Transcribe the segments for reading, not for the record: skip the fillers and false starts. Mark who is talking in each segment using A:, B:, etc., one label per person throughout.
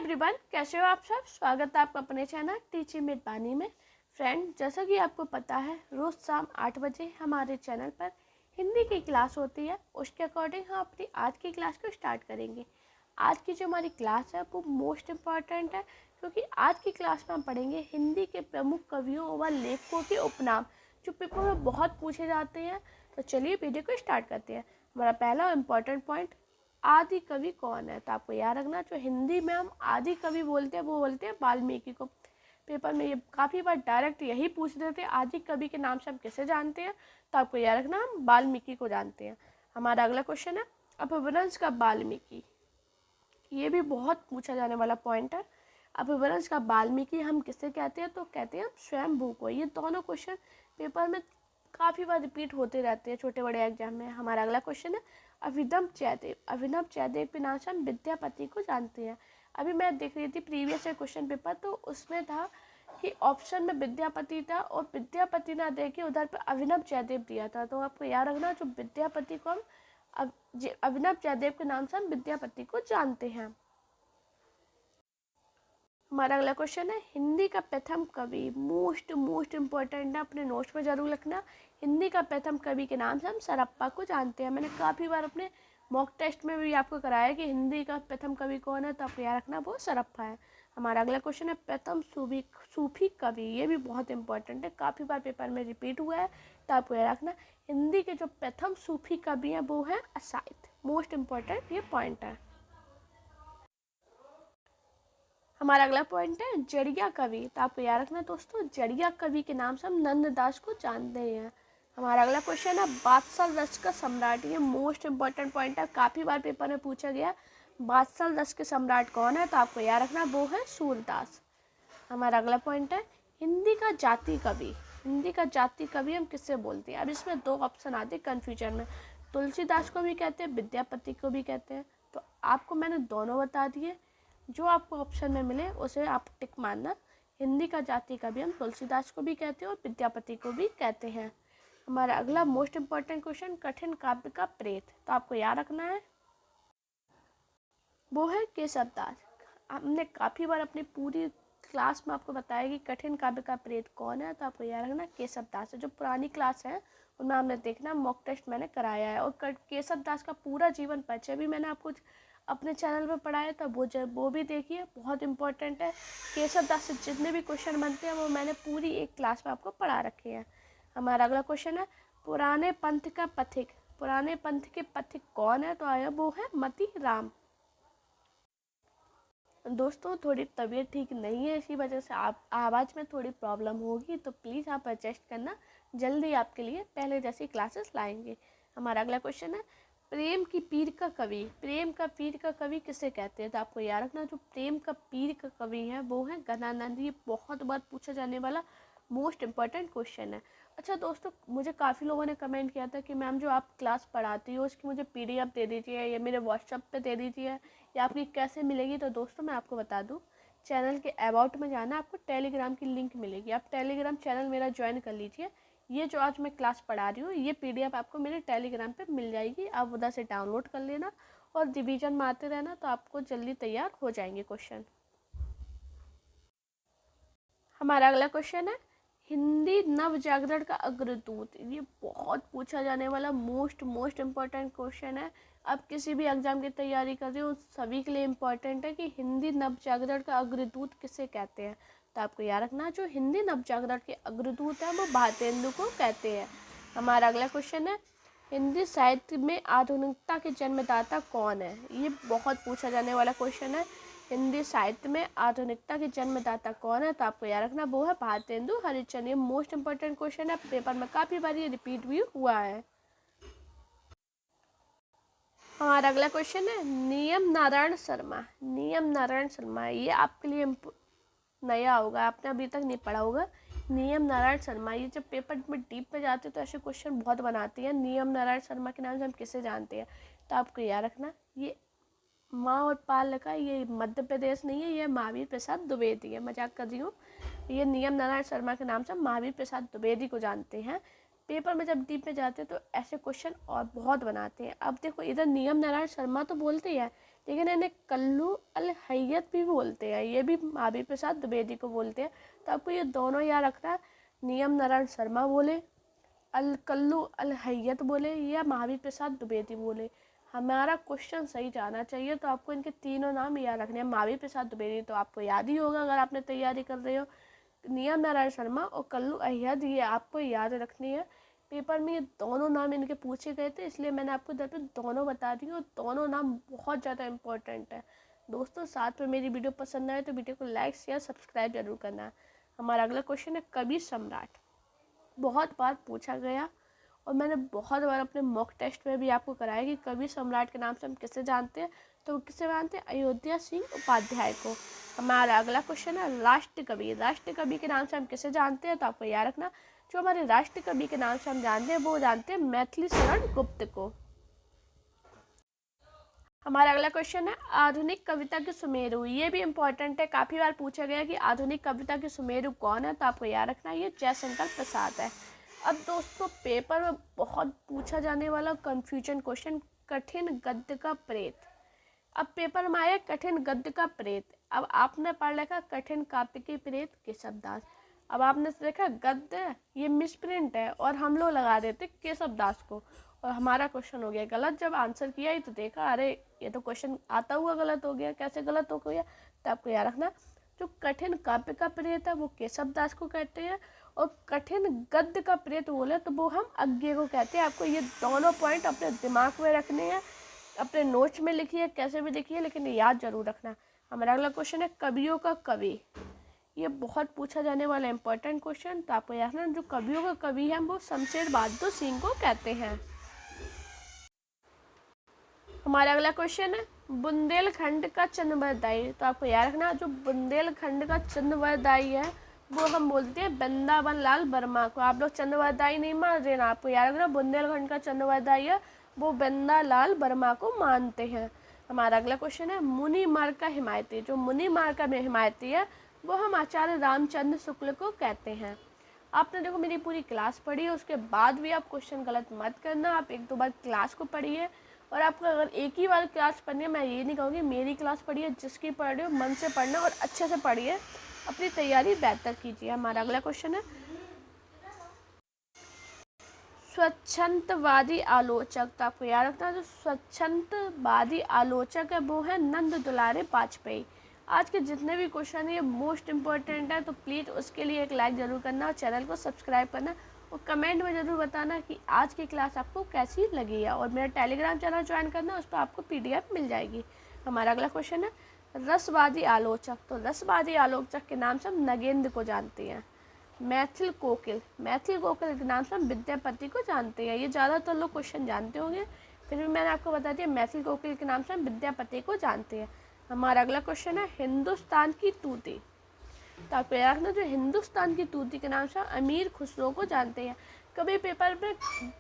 A: Everyone, कैसे हो आप सब। स्वागत है आपका अपने चैनल टीचिंग विद बानी में। फ्रेंड, जैसा कि आपको पता है, रोज़ शाम 8 बजे हमारे चैनल पर हिंदी की क्लास होती है। उसके अकॉर्डिंग हम अपनी आज की क्लास को स्टार्ट करेंगे। आज की जो हमारी क्लास है वो मोस्ट इम्पॉर्टेंट है, क्योंकि आज की क्लास में हम पढ़ेंगे हिंदी के प्रमुख कवियों व लेखकों के उपनाम, जो पेपर में बहुत पूछे जाते हैं। तो चलिए वीडियो को स्टार्ट करते हैं। हमारा पहला इम्पॉर्टेंट पॉइंट, आदि कवि कौन है। तो आपको याद रखना, जो हिंदी में हम आदि कवि बोलते हैं वो बोलते हैं वाल्मीकि को। पेपर में ये काफ़ी बार डायरेक्ट यही पूछ देते हैं, आदि कवि के नाम से हम किसे जानते हैं। तो आपको याद रखना, हम वाल्मीकि को जानते हैं। हमारा अगला क्वेश्चन है, अपभ्रंश का वाल्मीकि। ये भी बहुत पूछा जाने वाला पॉइंट है। अपभ्रंश का वाल्मीकि हम किसे कहते हैं, तो कहते हैं स्वयंभू को। ये दोनों क्वेश्चन पेपर में काफ़ी बार रिपीट होते रहते हैं छोटे बड़े एग्जाम में। हमारा अगला क्वेश्चन है, अभिनव जयदेव। अभिनव जयदेव के नाम से हम विद्यापति को जानते हैं। अभी मैं देख रही थी प्रीवियस क्वेश्चन पेपर, तो उसमें था कि ऑप्शन में विद्यापति था और विद्यापति ना दे के उधर पे अभिनव जयदेव दिया था। तो आपको याद रखना, जो विद्यापति को हम अभिनव जयदेव के नाम से हम विद्यापति को जानते हैं। हमारा अगला क्वेश्चन है, हिंदी का प्रथम कवि। मोस्ट इम्पोर्टेंट है, अपने नोट्स में जरूर लिखना। हिंदी का प्रथम कवि के नाम से हम सरप्पा को जानते हैं। मैंने काफ़ी बार अपने मॉक टेस्ट में भी आपको कराया कि हिंदी का प्रथम कवि कौन है, तो आपको याद रखना वो सरप्पा है। हमारा अगला क्वेश्चन है, प्रथम सूफी कवि। ये भी बहुत इंपॉर्टेंट है, काफ़ी बार पेपर में रिपीट हुआ है। तो आपको याद रखना, हिंदी के जो प्रथम सूफी कवि हैं वो हैं असाइद। मोस्ट इम्पॉर्टेंट ये पॉइंट है। हमारा अगला पॉइंट है, जड़िया कवि। तो आपको याद रखना दोस्तों, जड़िया कवि के नाम से हम नंददास को जानते हैं। हमारा अगला क्वेश्चन है, बादशाह रस का सम्राट। ये मोस्ट इम्पॉर्टेंट पॉइंट है, काफ़ी बार पेपर में पूछा गया। बादशाह रस के सम्राट कौन है, तो आपको याद रखना वो है सूरदास। हमारा अगला पॉइंट है, हिंदी का जाति कवि। हिंदी का जाति कवि हम किससे बोलते हैं। अब इसमें दो ऑप्शन आते हैं कन्फ्यूजन में, तुलसीदास को भी कहते हैं, विद्यापति को भी कहते हैं। तो आपको मैंने दोनों बता दिए, जो आपको ऑप्शन में मिले उसे आप टिक मारना। हिंदी का जाति कवि हम तुलसीदास को भी कहते हैं और विद्यापति को भी कहते हैं। हमारा अगला मोस्ट इम्पॉर्टेंट क्वेश्चन, कठिन काव्य का प्रेत। तो आपको याद रखना है वो है केशवदास। हमने काफ़ी बार अपनी पूरी क्लास में आपको बताया कि कठिन काव्य का प्रेत कौन है। तो आपको याद रखना केशवदास है। जो पुरानी क्लास है उनमें हमने देखना, मॉक टेस्ट मैंने कराया है, और केशवदास का पूरा जीवन परिचय भी मैंने आपको अपने चैनल पर पढ़ाया था। वो भी देखिए, बहुत इंपॉर्टेंट है। केशवदास से जितने भी क्वेश्चन बनते हैं वो मैंने पूरी एक क्लास में आपको पढ़ा रखे हैं। हमारा अगला क्वेश्चन है, पुराने पंथ का पथिक। पुराने पंथ के पथिक कौन है, तो आया वो है मती राम। दोस्तों, थोड़ी तबीयत ठीक नहीं है, इसी वजह से आप आवाज़ में थोड़ी प्रॉब्लम होगी, तो प्लीज़ आप एडजस्ट करना। जल्दी आपके लिए पहले जैसी क्लासेस लाएंगे। हमारा अगला क्वेश्चन है, प्रेम की पीर का कवि। प्रेम का पीर का कवि किसे कहते हैं, तो आपको याद रखना, जो प्रेम का पीर का कवि है वो है गणानंद। ये बहुत बार पूछा जाने वाला मोस्ट इम्पॉर्टेंट क्वेश्चन है। अच्छा दोस्तों, मुझे काफ़ी लोगों ने कमेंट किया था कि मैम जो आप क्लास पढ़ाती हो उसकी मुझे PDF दे दीजिए, या मेरे व्हाट्सएप पे दे दीजिए, या आपकी कैसे मिलेगी। तो दोस्तों मैं आपको बता दूं, चैनल के अबाउट में जाना, आपको टेलीग्राम की लिंक मिलेगी। आप टेलीग्राम चैनल मेरा ज्वाइन कर लीजिए। ये जो आज मैं क्लास पढ़ा रही हूँ, ये PDF आपको मेरे टेलीग्राम पे मिल जाएगी। आप उधर से डाउनलोड कर लेना और रिवीजन मारते रहना, तो आपको जल्दी तैयार हो जाएंगे क्वेश्चन। हमारा अगला क्वेश्चन है, हिंदी नव जागरण का अग्रदूत। ये बहुत पूछा जाने वाला मोस्ट इम्पॉर्टेंट क्वेश्चन है। अब किसी भी एग्जाम की तैयारी कर रहे हो सभी के लिए इम्पॉर्टेंट है कि हिंदी नव जागरण का अग्रदूत किसे कहते हैं। तो आपको याद रखना, जो हिंदी नव जागरण के अग्रदूत है वो भारतेंदु को कहते हैं। हमारा अगला क्वेश्चन है, हिंदी साहित्य में आधुनिकता के जन्मदाता कौन है। ये बहुत पूछा जाने वाला क्वेश्चन है, हिंदी साहित्य में आधुनिकता के जन्मदाता कौन है। तो आपको याद रखना वो है भारतेंदु हरिश्चंद्र। ये मोस्ट इंपॉर्टेंट क्वेश्चन है, पेपर में काफ़ी बार ये रिपीट भी हुआ है। हमारा अगला क्वेश्चन है, नियम नारायण शर्मा। नियम नारायण शर्मा, ये आपके लिए नया होगा, आपने अभी तक नहीं पढ़ा होगा। नियम नारायण शर्मा, ये जब पेपर में डीप में जाते हैं तो ऐसे क्वेश्चन बहुत बनाती है। नियम नारायण शर्मा के नाम से हम किसे जानते हैं, तो आपको याद रखना, ये माँ और पाल का, ये मध्य प्रदेश नहीं है, ये महावीर प्रसाद द्विवेदी है। मजाक कर रही हूँ। ये नियम नारायण शर्मा के नाम से महावीर प्रसाद द्विवेदी को जानते हैं। पेपर में जब डीप में जाते हैं तो ऐसे क्वेश्चन और बहुत बनाते हैं। अब देखो, इधर नियम नारायण शर्मा तो बोलते हैं, लेकिन इन्हें कल्लू अल हय्यत भी बोलते हैं, ये भी महावीर प्रसाद द्विवेदी को बोलते हैं। तो आपको ये दोनों याद रखना है, नियम नारायण शर्मा बोले, अल कल्लू अल हय्यत बोले या महावीर प्रसाद द्विवेदी बोले। हमारा क्वेश्चन सही जाना चाहिए, तो आपको इनके तीनों नाम याद रखने हैं। महावीर प्रसाद द्विवेदी तो आपको याद ही होगा अगर आपने तैयारी कर रहे हो। नियम नारायण शर्मा और कल्लू अय्यद ये आपको याद रखनी है। पेपर में ये दोनों नाम इनके पूछे गए थे, इसलिए मैंने आपको इधर पे दोनों बता दी और दोनों नाम बहुत ज़्यादा इंपॉर्टेंट है। दोस्तों साथ में मेरी वीडियो पसंद आए तो वीडियो को लाइक शेयर सब्सक्राइब जरूर करना है। हमारा अगला क्वेश्चन है कवि सम्राट। बहुत बार पूछा गया और मैंने बहुत बार अपने मॉक टेस्ट में भी आपको कराया कि कवि सम्राट के नाम से हम किसे जानते हैं, तो किसे जानते हैं, अयोध्या सिंह उपाध्याय को। हमारा अगला क्वेश्चन है राष्ट्र कवि। राष्ट्र कवि के नाम से हम किसे जानते हैं, तो आपको याद रखना जो हमारे राष्ट्र कवि के नाम से हम जानते हैं वो जानते हैं मैथिली शरण गुप्त को। हमारा अगला क्वेश्चन है आधुनिक कविता के सुमेरु। ये भी इंपॉर्टेंट है, काफ़ी बार पूछा गया कि आधुनिक कविता के सुमेरु कौन है, तो आपको याद रखना ये जयशंकर प्रसाद है। अब दोस्तों पेपर में बहुत पूछा जाने वाला कंफ्यूजन क्वेश्चन, कठिन गद्य का प्रेत। अब पेपर में आया कठिन गद्य का प्रेत। अब आपने पढ़ लिखा कठिन काव्य के प्रेत केशवदास। अब आपने देखा गद्य ये मिसप्रिंट है और हम लोग लगा देते केशवदास को और हमारा क्वेश्चन हो गया गलत। जब आंसर किया ही तो देखा अरे ये तो क्वेश्चन आता हुआ गलत हो गया, कैसे गलत हो गया। तो आपको याद रखना जो कठिन काव्य का प्रेत है वो केशवदास को कहते हैं और कठिन गद्य का प्रेत बोले तो वो हम अज्ञे को कहते हैं। आपको ये दोनों पॉइंट अपने दिमाग में रखने हैं, अपने नोट्स में लिखिए, कैसे भी लिखिए, लेकिन याद जरूर रखना। हमारा अगला क्वेश्चन है कवियों का कवि। ये बहुत पूछा जाने वाला इंपॉर्टेंट क्वेश्चन। तो आपको याद रखना जो कवियों का कवि है वो शमशेर बहादुर सिंह को कहते हैं। हमारा अगला क्वेश्चन है बुंदेलखंड का चंद्रवरदायी। तो आपको याद रखना जो बुंदेलखंड का चंद्रवरदायी है वो हम बोलते हैं वृंदावन लाल वर्मा को। आप लोग चंद्रवरदायी नहीं मान रहे ना, आपको याद रखना बुंदेलखंड का चंद्रवरदायी है वो वृंदा लाल वर्मा को मानते हैं। हमारा अगला क्वेश्चन है मुनि मार्ग का हिमायती। जो मुनि मार्ग का हिमायती है वो हम आचार्य रामचंद्र शुक्ल को कहते हैं। आपने देखो मेरी पूरी क्लास पढ़ी है, उसके बाद भी आप क्वेश्चन गलत मत करना। आप एक दो बार क्लास को पढ़िए और आपको अगर एक ही बार क्लास पढ़नी है, मैं ये नहीं कहूँगी मेरी क्लास पढ़िए, जिसकी पढ़ रहे हो मन से पढ़ना और अच्छे से पढ़िए, अपनी तैयारी बेहतर कीजिए। हमारा अगला क्वेश्चन है स्वच्छंदवादी आलोचक। तो आपको याद रखना है जो स्वच्छंदवादी आलोचक है वो है नंद दुलारे वाजपेयी। आज के जितने भी क्वेश्चन है ये मोस्ट इम्पोर्टेंट है, तो प्लीज़ उसके लिए एक लाइक ज़रूर करना और चैनल को सब्सक्राइब करना और कमेंट में ज़रूर बताना कि आज की क्लास आपको कैसी लगी है। और मेरा टेलीग्राम चैनल ज्वाइन करना, उस पर आपको PDF मिल जाएगी। हमारा अगला क्वेश्चन है रसवादी आलोचक। तो रसवादी आलोचक के नाम से हम नगेंद्र को जानते हैं। मैथिल कोकिल के नाम से हम विद्यापति को जानते हैं। ये ज़्यादातर लोग क्वेश्चन जानते होंगे, फिर भी मैंने आपको बता दिया मैथिल कोकिल के नाम से हम विद्यापति को जानते हैं। हमारा अगला क्वेश्चन है हिंदुस्तान की तूती। तो आपको याद रखना जो हिंदुस्तान की तूती के नाम से अमीर खुसरो को जानते हैं। कभी पेपर में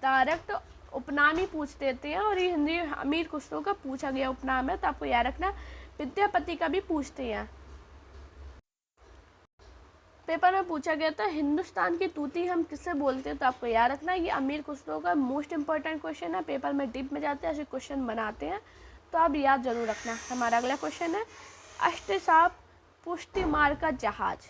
A: डायरेक्ट उपनाम ही पूछ देते हैं और ये हिंदी अमीर खुसरो का पूछा गया उपनाम है, तो आपको याद रखना विद्यापति का भी पूछते हैं। पेपर में पूछा गया था हिंदुस्तान की तूती हम किससे बोलते हैं, तो आपको याद रखना ये अमीर खुसरो का मोस्ट इंपॉर्टेंट क्वेश्चन है। पेपर में डीप में जाते हैं ऐसे क्वेश्चन बनाते हैं, तो आप याद जरूर रखना। हमारा अगला क्वेश्चन है अष्टचाप पुष्टि मार्ग का जहाज।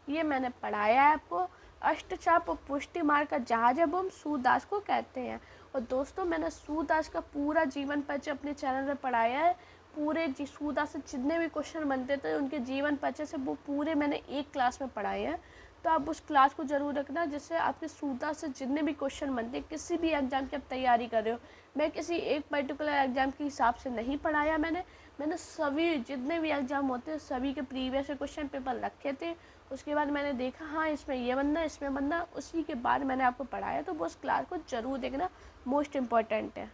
A: ये मैंने पढ़ाया है आपको। अष्टचाप और पुष्टि मार्ग का जहाज है वो हम सूरदास को कहते हैं। और दोस्तों मैंने सूरदास का पूरा जीवन परिचय अपने चैनल में पढ़ाया है। पूरे सूरदास से जितने भी क्वेश्चन बनते थे उनके जीवन परिचय से वो पूरे मैंने एक क्लास में पढ़ाए हैं, तो आप उस क्लास को ज़रूर रखना जिससे आपके सूरदास से जितने भी क्वेश्चन बनते हैं किसी भी एग्जाम की आप तैयारी कर रहे हो। मैं किसी एक पर्टिकुलर एग्जाम के हिसाब से नहीं पढ़ाया, मैंने सभी जितने भी एग्जाम होते हैं सभी के प्रीवियस क्वेश्चन पेपर रखे थे। उसके बाद मैंने देखा हाँ इसमें ये बनना इसमें बनना, उसी के बाद मैंने आपको पढ़ाया, तो वो उस क्लास को ज़रूर देखना, मोस्ट इम्पॉर्टेंट है।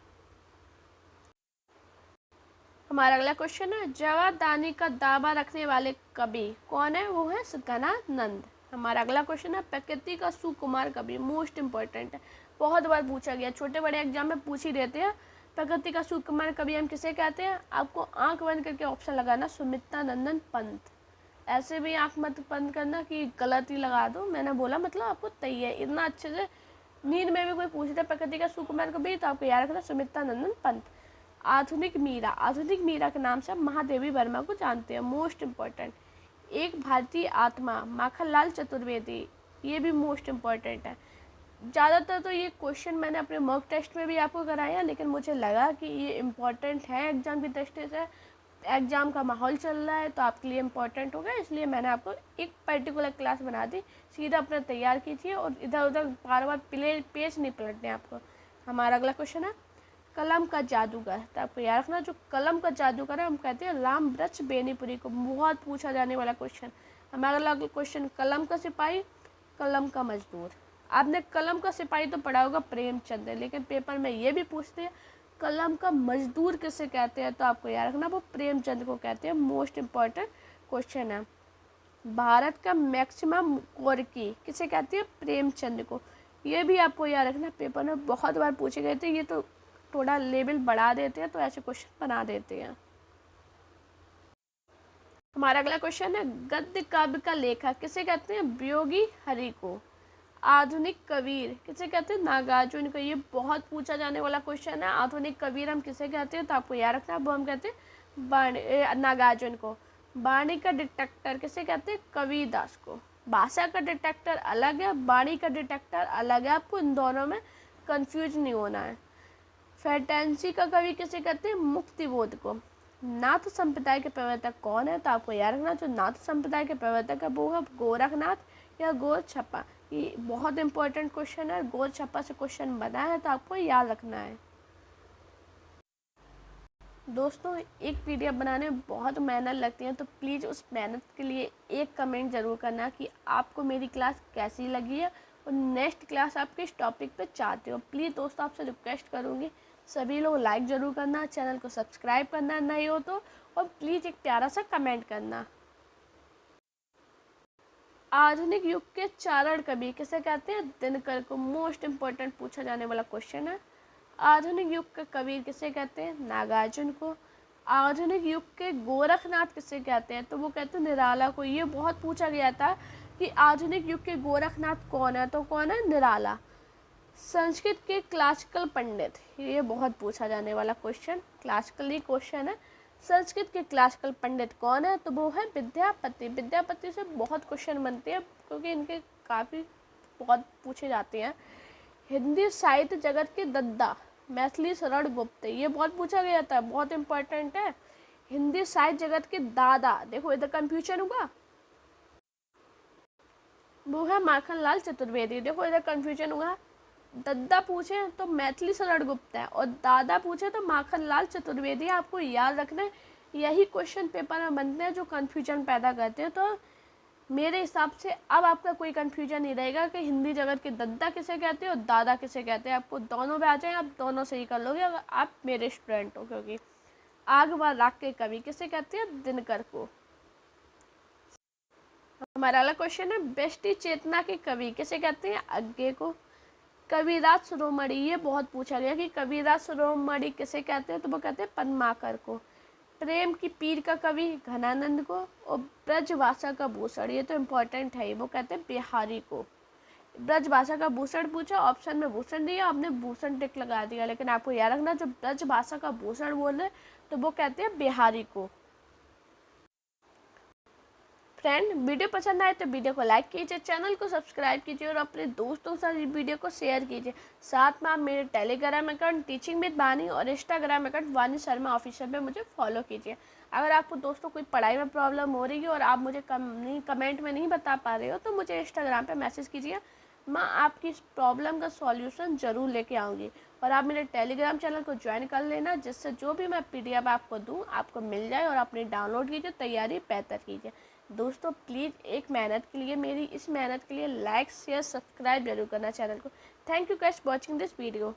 A: हमारा अगला क्वेश्चन है जवादानी का दावा रखने वाले कवि कौन है, वो है गणानंद। हमारा अगला क्वेश्चन है प्रकृति का सुकुमार कवि। मोस्ट इंपॉर्टेंट है, बहुत बार पूछा गया, छोटे बड़े एग्जाम में पूछ ही देते हैं। प्रकृति का सुकुमार कवि हम किसे कहते हैं, आपको आंख बंद करके ऑप्शन लगाना सुमित्रा नंदन पंत। ऐसे भी आंख मत बंद करना कि गलत ही लगा दो, मैंने बोला मतलब आपको तय है इतना अच्छे से। नींद में भी कोई पूछता है प्रकृति का सुकुमार कवि तो आपको याद रखना सुमित्रा नंदन पंत। आधुनिक मीरा के नाम से आप महादेवी वर्मा को जानते हैं, मोस्ट इम्पॉर्टेंट। एक भारतीय आत्मा, माखनलाल चतुर्वेदी, ये भी मोस्ट इम्पॉर्टेंट है। ज़्यादातर तो ये क्वेश्चन मैंने अपने मॉक टेस्ट में भी आपको कराया, लेकिन मुझे लगा कि ये इम्पॉर्टेंट है एग्ज़ाम की दृष्टि से, एग्ज़ाम का माहौल चल रहा है तो आपके लिए इम्पोर्टेंट होगा, इसलिए मैंने आपको एक पर्टिकुलर क्लास बना दी। सीधा अपना तैयार कीजिए और इधर उधर बार बार पेज नहीं पलटने आपको। हमारा अगला क्वेश्चन है कलम का जादूगर। तो आपको याद रखना, जो कलम का जादूगर है हम कहते हैं राम वृक्ष बेनीपुरी को। बहुत पूछा जाने वाला क्वेश्चन। हमारा अगला क्वेश्चन कलम का सिपाही, कलम का मजदूर। आपने कलम का सिपाही तो पढ़ा होगा प्रेमचंद, लेकिन पेपर में ये भी पूछते हैं कलम का मजदूर किसे कहते हैं, तो आपको याद रखना वो प्रेमचंद को कहते हैं। मोस्ट इम्पॉर्टेंट क्वेश्चन है। भारत का मैक्सिमम कोर्की किसे कहते हैं, प्रेमचंद को। ये भी आपको याद रखना, पेपर में बहुत बार पूछे गए थे, ये तो थोड़ा लेवल बढ़ा देते हैं तो ऐसे क्वेश्चन बना देते हैं। हमारा अगला क्वेश्चन है गद्य काव्य का लेखक किसे कहते हैं, वियोगी हरि को। आधुनिक कबीर किसे कहते हैं, नागार्जुन को। ये बहुत पूछा जाने वाला क्वेश्चन है। आधुनिक कबीर हम किसे कहते हैं, तो आपको याद रखना है वो हम कहते हैं नागार्जुन को। वाणी का डिटेक्टर किसे कहते हैं, कबीरदास को। भाषा का डिटेक्टर अलग है, वाणी का डिटेक्टर अलग है, आपको इन दोनों में कंफ्यूज नहीं होना है। फैंटेसी का कवि किसे कहते हैं, मुक्तिबोध को। नाथ संप्रदाय के प्रवर्तक कौन है, तो आपको याद रखना जो नाथ संप्रदाय के प्रवर्तक है वो है गोरखनाथ या गौर छप्पा। ये बहुत इंपॉर्टेंट क्वेश्चन है, गौर छप्पा से क्वेश्चन बना है तो आपको याद रखना है। दोस्तों एक पीडीएफ बनाने में बहुत मेहनत लगती है, तो प्लीज़ उस मेहनत के लिए एक कमेंट ज़रूर करना कि आपको मेरी क्लास कैसी लगी है और नेक्स्ट क्लास आप किस टॉपिक पे चाहते हो। प्लीज़ दोस्तों आपसे रिक्वेस्ट करूँगी सभी लोग लाइक ज़रूर करना, चैनल को सब्सक्राइब करना नहीं हो तो, और प्लीज़ एक प्यारा सा कमेंट करना। आधुनिक युग के चारण कवि किसे कहते हैं, दिनकर को। मोस्ट इम्पोर्टेंट पूछा जाने वाला क्वेश्चन है। आधुनिक युग के कबीर किसे कहते हैं, नागार्जुन को। आधुनिक युग के गोरखनाथ किसे कहते हैं, तो वो कहते हैं निराला को। ये बहुत पूछा गया था कि आधुनिक युग के गोरखनाथ कौन है, तो कौन है, निराला। संस्कृत के क्लासिकल पंडित, ये बहुत पूछा जाने वाला क्वेश्चन, क्लासिकल ही क्वेश्चन है। संस्कृत के क्लासिकल पंडित कौन है, तो वो है विद्यापति। विद्यापति से बहुत क्वेश्चन बनते हैं क्योंकि इनके काफ़ी बहुत पूछे जाते हैं। हिंदी साहित्य जगत के दद्दा, मैथिली शरण गुप्त, ये बहुत पूछा गया था, बहुत इंपॉर्टेंट है। हिंदी साहित्य जगत के दादा, देखो इधर कंफ्यूजन हुआ, वो है माखनलाल चतुर्वेदी। देखो इधर कंफ्यूजन हुआ, दद्दा पूछे तो मैथिली शरण गुप्त है और दादा पूछे तो माखनलाल चतुर्वेदी। आपको याद रखना है, यही क्वेश्चन पेपर में बनते हैं जो कन्फ्यूजन पैदा करते हैं। तो मेरे हिसाब से अब आपका कोई कन्फ्यूजन नहीं रहेगा कि हिंदी जगत के दद्दा किसे कहते हैं और दादा किसे कहते हैं। आपको दोनों पे आ जाए, आप दोनों सही कर लोगे अगर आप मेरे स्टूडेंट हो। क्योंकि आग व राग के कवि किसे कहते हैं, दिनकर को। हमारा अगला क्वेश्चन है बेष्टि चेतना के कवि किसे कहते हैं, अज्ञे को। कविराज शिरोमणि, ये बहुत पूछा गया कि कविराज शिरोमणि किसे कहते हैं, तो वो कहते हैं पद्माकर को। प्रेम की पीर का कवि घनानंद को। और ब्रजभाषा का भूषण, ये तो इम्पोर्टेंट है, वो कहते हैं बिहारी को। ब्रजभाषा का भूषण पूछा, ऑप्शन में भूषण दिया, आपने भूषण टिक लगा दिया, लेकिन आपको याद रखना जो ब्रजभाषा का भूषण बोले तो वो कहते हैं बिहारी को। फ्रेंड वीडियो पसंद आए तो वीडियो को लाइक कीजिए, चैनल को सब्सक्राइब कीजिए और अपने दोस्तों के साथ इस वीडियो को शेयर कीजिए। साथ में आप मेरे टेलीग्राम अकाउंट टीचिंग विद वानी और इंस्टाग्राम अकाउंट वानी शर्मा ऑफिशियल पे मुझे फॉलो कीजिए। अगर आपको दोस्तों कोई पढ़ाई में प्रॉब्लम हो रही है और आप मुझे कमेंट में नहीं बता पा रहे हो तो मुझे इंस्टाग्राम पर मैसेज कीजिए, मैं आपकी इस प्रॉब्लम का सॉल्यूशन ज़रूर लेके आऊँगी। और आप मेरे टेलीग्राम चैनल को ज्वाइन कर लेना, जिससे जो भी मैं PDF आपको दूँ आपको मिल जाए और अपनी डाउनलोड कीजिए, तैयारी बेहतर कीजिए। दोस्तों प्लीज़ एक मेहनत के लिए, मेरी इस मेहनत के लिए लाइक शेयर सब्सक्राइब जरूर करना चैनल को। Thank you guys watching this video.